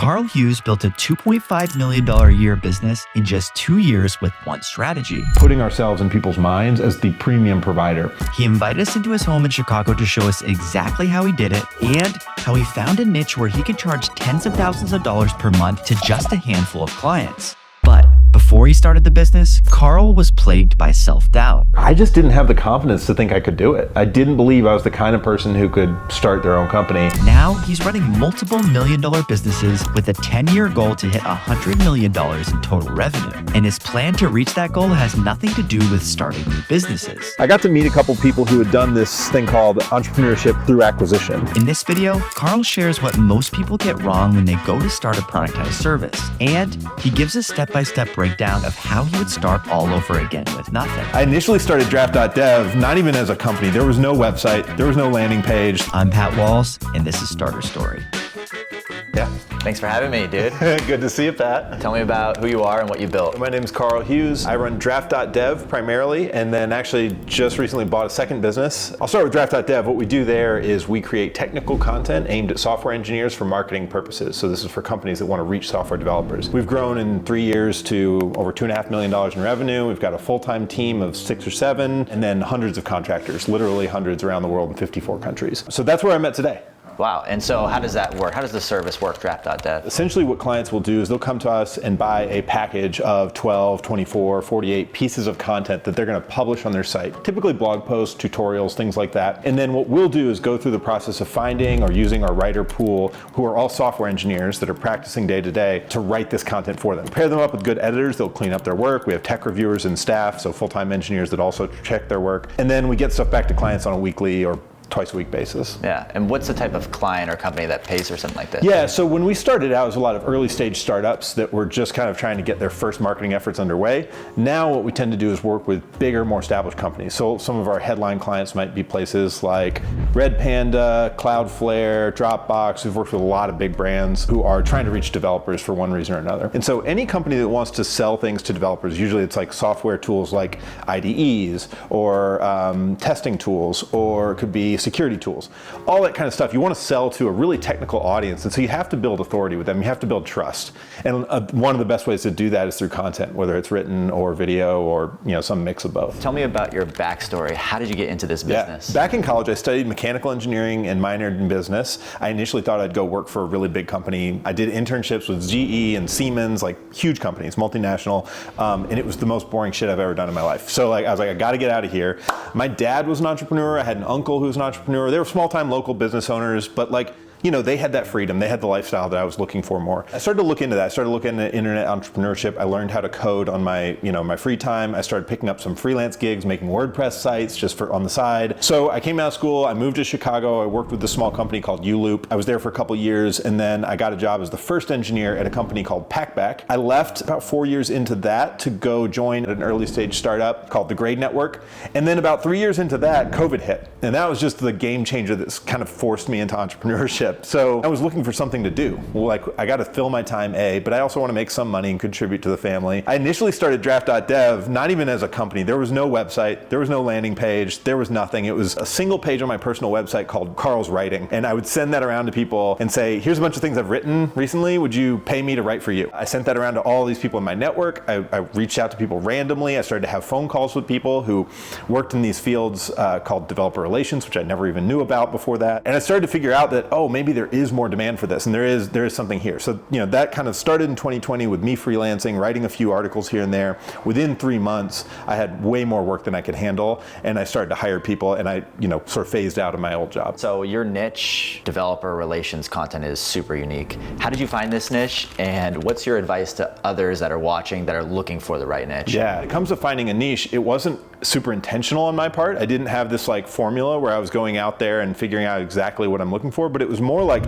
Karl Hughes built a $2.5 million a year business in just 2 years with one strategy. Putting ourselves in people's minds as the premium provider. He invited us into his home in Chicago to show us exactly how he did it and how he found a niche where he could charge tens of thousands of dollars per month to just a handful of clients. But before he started the business, Karl was plagued by self-doubt. I just didn't have the confidence to think I could do it. I didn't believe I was the kind of person who could start their own company. Now he's running multiple million-dollar businesses with a 10-year goal to hit $100 million in total revenue. And his plan to reach that goal has nothing to do with starting new businesses. I got to meet a couple people who had done this thing called entrepreneurship through acquisition. In this video, Karl shares what most people get wrong when they go to start a productized service. And he gives a step-by-step breakdown of how he would start all over again with nothing. I initially started draft.dev, not even as a company. There was no website, there was no landing page. I'm Pat Walls, and this is Starter Story. Yeah. Thanks for having me, dude. Good to see you, Pat. Tell me about who you are and what you built. My name is Karl Hughes. I run draft.dev primarily, and then actually just recently bought a second business. I'll start with draft.dev. What we do there is we create technical content aimed at software engineers for marketing purposes. So this is for companies that want to reach software developers. We've grown in 3 years to over $2.5 million in revenue. We've got a full-time team of 6 or 7, and then hundreds of contractors, literally hundreds around the world in 54 countries. So that's where I'm at today. Wow, and so how does that work? How does the service work, draft.dev? Essentially what clients will do is they'll come to us and buy a package of 12, 24, 48 pieces of content that they're going to publish on their site. Typically blog posts, tutorials, things like that. And then what we'll do is go through the process of finding or using our writer pool, who are all software engineers that are practicing day to day, to write this content for them. Pair them up with good editors, they'll clean up their work. We have tech reviewers and staff, so full-time engineers that also check their work. And then we get stuff back to clients on a weekly or twice a week basis. Yeah, and what's the type of client or company that pays for something like this? Yeah, so when we started out, it was a lot of early stage startups that were just kind of trying to get their first marketing efforts underway. Now what we tend to do is work with bigger, more established companies. So some of our headline clients might be places like Red Panda, Cloudflare, Dropbox. We've worked with a lot of big brands who are trying to reach developers for one reason or another. And so any company that wants to sell things to developers, usually it's like software tools like IDEs or testing tools, or it could be security tools, all that kind of stuff. You want to sell to a really technical audience, and so you have to build authority with them. You have to build trust, and one of the best ways to do that is through content, whether it's written or video or some mix of both. Tell me about your backstory. How did you get into this business? Yeah. Back in college, I studied mechanical engineering and minored in business. I initially thought I'd go work for a really big company. I did internships with GE and Siemens, like huge companies, multinational, and it was the most boring shit I've ever done in my life. So I was like, I got to get out of here. My dad was an entrepreneur. I had an uncle who was an entrepreneur. They were small-time local business owners, but they had that freedom. They had the lifestyle that I was looking for more. I started to look into that. I started looking at internet entrepreneurship. I learned how to code on my, my free time. I started picking up some freelance gigs, making WordPress sites just on the side. So I came out of school, I moved to Chicago. I worked with a small company called U-Loop. I was there for a couple years, and then I got a job as the first engineer at a company called Packback. I left about 4 years into that to go join an early stage startup called the Grade Network. And then about 3 years into that, COVID hit. And that was just the game changer that's kind of forced me into entrepreneurship. So I was looking for something to do. I got to fill my time, but I also want to make some money and contribute to the family. I initially started draft.dev, not even as a company. There was no website, there was no landing page, there was nothing. It was a single page on my personal website called Karl's Writing. And I would send that around to people and say, here's a bunch of things I've written recently. Would you pay me to write for you? I sent that around to all these people in my network. I reached out to people randomly. I started to have phone calls with people who worked in these fields called developer relations, which I never even knew about before that. And I started to figure out that, maybe there is more demand for this, and there is something here. So that kind of started in 2020 with me freelancing, writing a few articles here and there. Within 3 months, I had way more work than I could handle, and I started to hire people, and I sort of phased out of my old job. So your niche, developer relations content, is super unique. How did you find this niche, and what's your advice to others that are watching that are looking for the right niche? Yeah, when it comes to finding a niche, it wasn't super intentional on my part. I didn't have this formula where I was going out there and figuring out exactly what I'm looking for, but it was more like,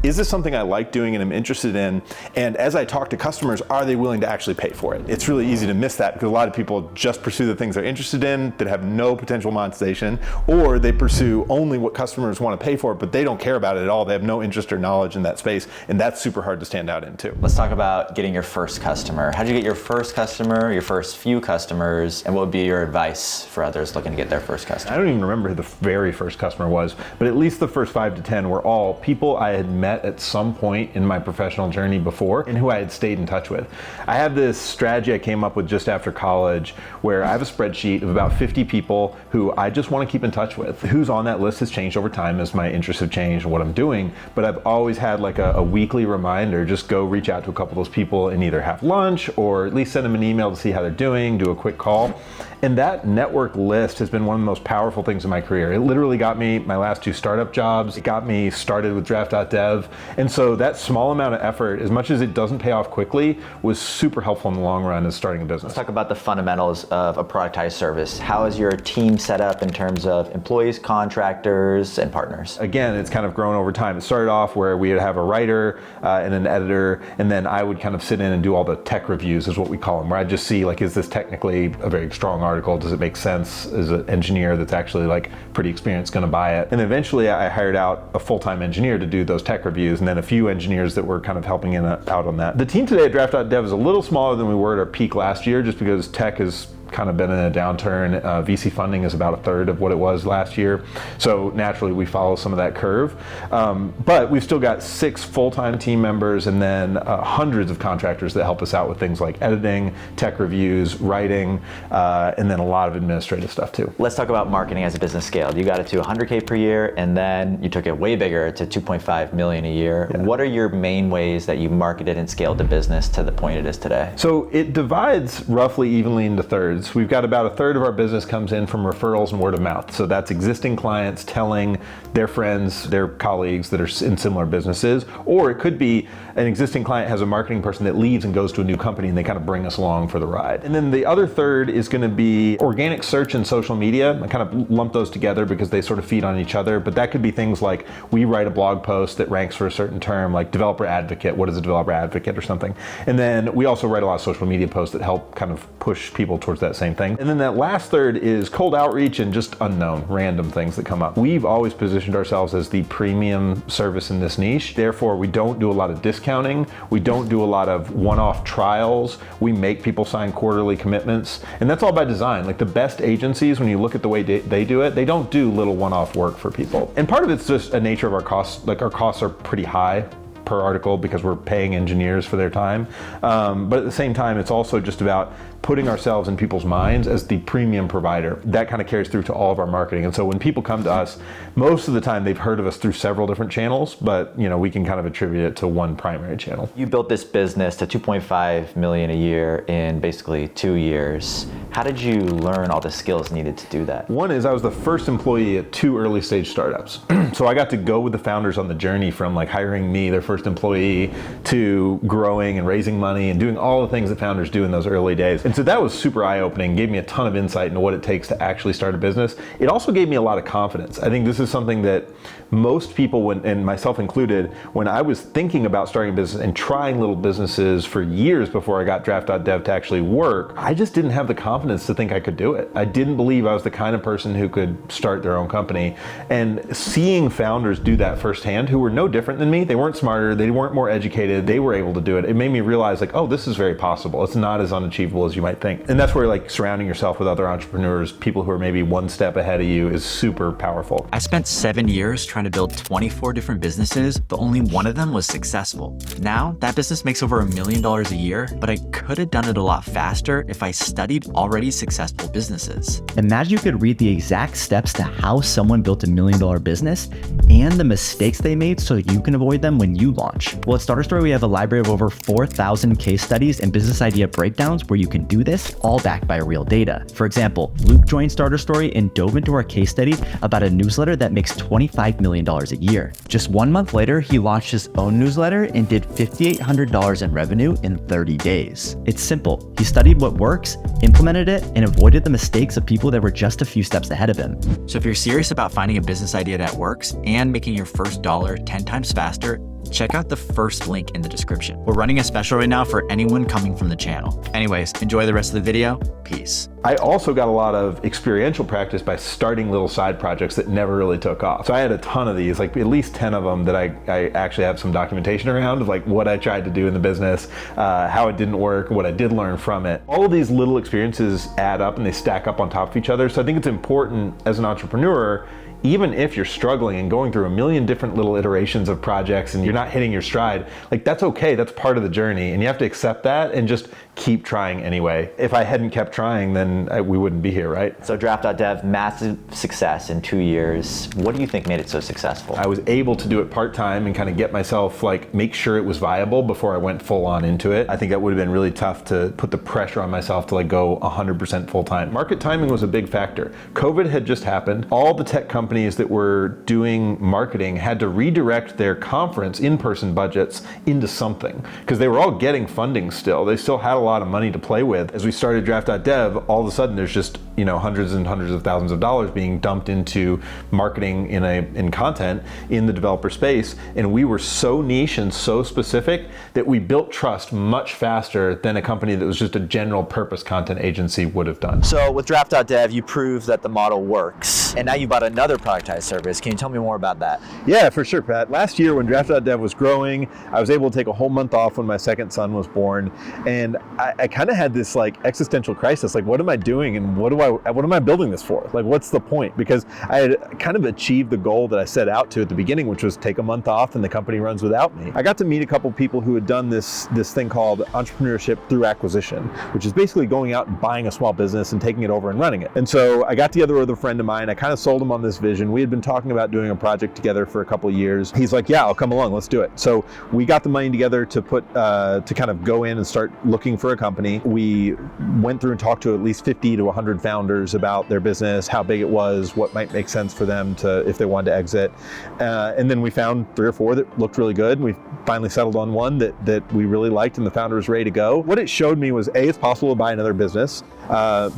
is this something I like doing and I'm interested in? And as I talk to customers, are they willing to actually pay for it? It's really easy to miss that because a lot of people just pursue the things they're interested in that have no potential monetization, or they pursue only what customers want to pay for, but they don't care about it at all. They have no interest or knowledge in that space, and that's super hard to stand out in too. Let's talk about getting your first customer. How did you get your first customer, your first few customers, and what would be your advice for others looking to get their first customer? I don't even remember who the very first customer was, but at least the first 5 to 10 were all people I had met met at some point in my professional journey before and who I had stayed in touch with. I have this strategy I came up with just after college where I have a spreadsheet of about 50 people who I just want to keep in touch with. Who's on that list has changed over time as my interests have changed and what I'm doing, but I've always had like a weekly reminder, just go reach out to a couple of those people and either have lunch or at least send them an email to see how they're doing, do a quick call. And that network list has been one of the most powerful things in my career. It literally got me my last 2 startup jobs. It got me started with draft.dev. And so that small amount of effort, as much as it doesn't pay off quickly, was super helpful in the long run as starting a business. Let's talk about the fundamentals of a productized service. How is your team set up in terms of employees, contractors, and partners? Again, it's kind of grown over time. It started off where we would have a writer and an editor, and then I would kind of sit in and do all the tech reviews, is what we call them, where I'd just see, like, is this technically a very strong article? Does it make sense? Is an engineer that's actually like pretty experienced going to buy it? And eventually I hired out a full-time engineer to do those tech reviews, and then a few engineers that were kind of helping out on that. The team today at draft.dev is a little smaller than we were at our peak last year, just because tech is kind of been in a downturn. VC funding is about a third of what it was last year. So naturally we follow some of that curve. But we've still got 6 full-time team members and then hundreds of contractors that help us out with things like editing, tech reviews, writing, and then a lot of administrative stuff too. Let's talk about marketing as a business scaled. You got it to 100K per year, and then you took it way bigger to 2.5 million a year. Yeah. What are your main ways that you marketed and scaled the business to the point it is today? So it divides roughly evenly into thirds. We've got about a third of our business comes in from referrals and word of mouth. So that's existing clients telling their friends, their colleagues that are in similar businesses, or it could be an existing client has a marketing person that leaves and goes to a new company and they kind of bring us along for the ride. And then the other third is going to be organic search and social media. I kind of lump those together because they sort of feed on each other, but that could be things like we write a blog post that ranks for a certain term, like developer advocate. What is a developer advocate or something? And then we also write a lot of social media posts that help kind of push people towards that same thing. And then that last third is cold outreach and just unknown, random things that come up. We've always positioned ourselves as the premium service in this niche. Therefore, we don't do a lot of discounting. We don't do a lot of one-off trials. We make people sign quarterly commitments. And that's all by design. Like the best agencies, when you look at the way they do it, they don't do little one-off work for people. And part of it's just a nature of our costs. Like our costs are pretty high per article because we're paying engineers for their time. But at the same time, it's also just about putting ourselves in people's minds as the premium provider. That kind of carries through to all of our marketing. And so when people come to us, most of the time they've heard of us through several different channels, but we can kind of attribute it to one primary channel. You built this business to 2.5 million a year in basically 2 years. How did you learn all the skills needed to do that? One is I was the first employee at 2 early stage startups. So I got to go with the founders on the journey from like hiring me, their first employee, to growing and raising money and doing all the things that founders do in those early days. And so that was super eye-opening, gave me a ton of insight into what it takes to actually start a business. It also gave me a lot of confidence. I think this is something that most people, and myself included, when I was thinking about starting a business and trying little businesses for years before I got draft.dev to actually work, I just didn't have the confidence to think I could do it. I didn't believe I was the kind of person who could start their own company. And seeing founders do that firsthand, who were no different than me, they weren't smarter, they weren't more educated, they were able to do it. It made me realize like, oh, this is very possible. It's not as unachievable as you might think. And that's where like surrounding yourself with other entrepreneurs, people who are maybe one step ahead of you, is super powerful. I spent 7 years trying to build 24 different businesses, but only one of them was successful. Now that business makes over $1 million a year, but I could have done it a lot faster if I studied already successful businesses. Imagine you could read the exact steps to how someone built $1 million business and the mistakes they made so you can avoid them when you launch. Well, at Starter Story, we have a library of over 4,000 case studies and business idea breakdowns where you can do this all backed by real data. For example, Luke joined Starter Story and dove into our case study about a newsletter that makes $25 million a year. Just 1 month later, he launched his own newsletter and did $5,800 in revenue in 30 days. It's simple. He studied what works, implemented it, and avoided the mistakes of people that were just a few steps ahead of him. So if you're serious about finding a business idea that works and making your first dollar 10 times faster, check out the first link in the description. We're running a special right now for anyone coming from the channel. Anyways, enjoy the rest of the video. Peace. I also got a lot of experiential practice by starting little side projects that never really took off. So I had a ton of these, like at least 10 of them that I actually have some documentation around of like what I tried to do in the business, how it didn't work, what I did learn from it. All of these little experiences add up and they stack up on top of each other. So I think it's important as an entrepreneur, even if you're struggling and going through a million different little iterations of projects and you're not hitting your stride, like that's okay, that's part of the journey, and you have to accept that and just keep trying anyway. If I hadn't kept trying, then we wouldn't be here, right? So draft.dev, massive success in 2 years. What do you think made it so successful? I was able to do it part-time and kind of get myself, like, make sure it was viable before I went full on into it. I think that would have been really tough to put the pressure on myself to like go 100% full-time. Market timing was a big factor. COVID had just happened. All the tech companies that were doing marketing had to redirect their conference in-person budgets into something because they were all getting funding still. They still had a lot of money to play with. As we started draft.dev, all of a sudden there's just, you know, hundreds and hundreds of thousands of dollars being dumped into marketing in content in the developer space, and we were so niche and so specific that we built trust much faster than a company that was just a general purpose content agency would have done. So with draft.dev, you proved that the model works, and now you bought another productized service. Can you tell me more about that? Yeah, for sure, Pat. Last year when draft.dev was growing, I was able to take a whole month off when my second son was born, and I kind of had this like existential crisis, like what am I doing and what am I building this for? Like what's the point? Because I had kind of achieved the goal that I set out to at the beginning, which was take a month off and the company runs without me. I got to meet a couple people who had done this thing called entrepreneurship through acquisition, which is basically going out and buying a small business and taking it over and running it. And so I got together with a friend of mine. I kind of sold him on this vision. We had been talking about doing a project together for a couple of years. He's like, yeah, I'll come along, let's do it. So we got the money together to put to kind of go in and start looking for a company. We went through and talked to at least 50 to 100 founders about their business, how big it was, what might make sense for them to if they wanted to exit. And then we found 3 or 4 that looked really good. And we finally settled on one that we really liked and the founder was ready to go. What it showed me was A, it's possible to buy another business.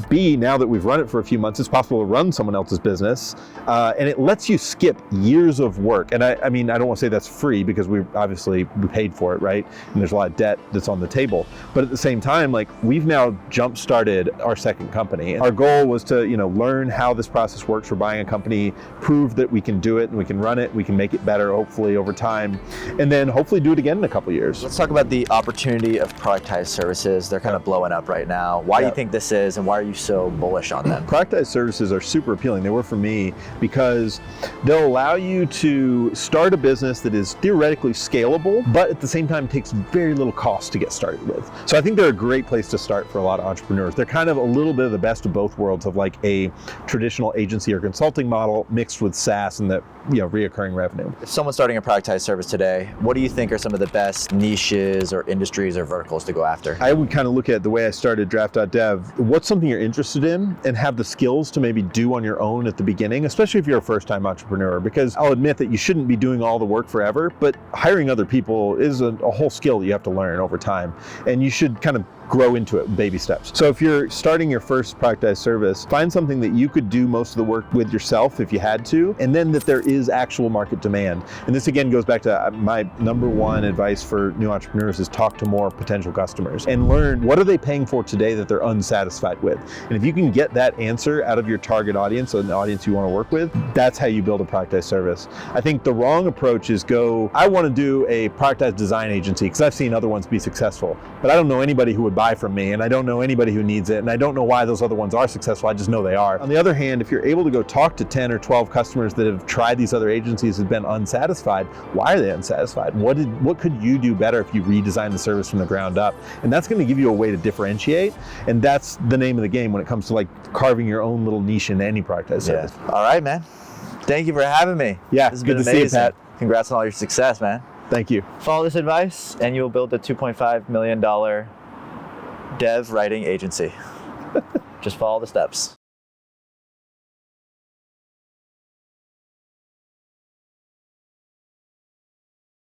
B, now that we've run it for a few months, it's possible to run someone else's business. And it lets you skip years of work. And I mean, I don't want to say that's free because we paid for it, right? And there's a lot of debt that's on the table. But at the same time, like we've now jump-started our second company. Our goal was to, you know, learn how this process works for buying a company, prove that we can do it and we can run it, we can make it better, hopefully over time, and then hopefully do it again in a couple years. Let's talk about the opportunity of productized services. They're kind of blowing up right now. Why do you think this is, and why are you so bullish on them? Productized services are super appealing. They were for me because they'll allow you to start a business that is theoretically scalable, but at the same time takes very little cost to get started with. So I think they're a great place to start for a lot of entrepreneurs. They're kind of a little bit of the best of both worlds of like a traditional agency or consulting model mixed with SaaS and that, you know, reoccurring revenue. If someone's starting a productized service today, what do you think are some of the best niches or industries or verticals to go after? I would kind of look at the way I started draft.dev. What's something you're interested in and have the skills to maybe do on your own at the beginning, especially if you're a first-time entrepreneur, because I'll admit that you shouldn't be doing all the work forever, but hiring other people is a whole skill that you have to learn over time. And you should kind of grow into it, baby steps. So if you're starting your first productized service, find something that you could do most of the work with yourself if you had to, and then that there is actual market demand. And this again goes back to my number one advice for new entrepreneurs is talk to more potential customers and learn what are they paying for today that they're unsatisfied with. And if you can get that answer out of your target audience, so an audience you want to work with, that's how you build a productized service. I think the wrong approach is I want to do a productized design agency because I've seen other ones be successful, but I don't know anybody who would buy from me, and I don't know anybody who needs it, and I don't know why those other ones are successful, I just know they are. On the other hand, if you're able to go talk to 10 or 12 customers that have tried these other agencies and been unsatisfied, why are they unsatisfied? What could you do better if you redesign the service from the ground up? And that's going to give you a way to differentiate, and that's the name of the game when it comes to like carving your own little niche in any productized service. All right, man. Thank you for having me. Yeah, this has good been to amazing. see you, Pat. Congrats on all your success, man. Thank you. Follow this advice and you'll build a $2.5 million dev writing agency. Just follow the steps.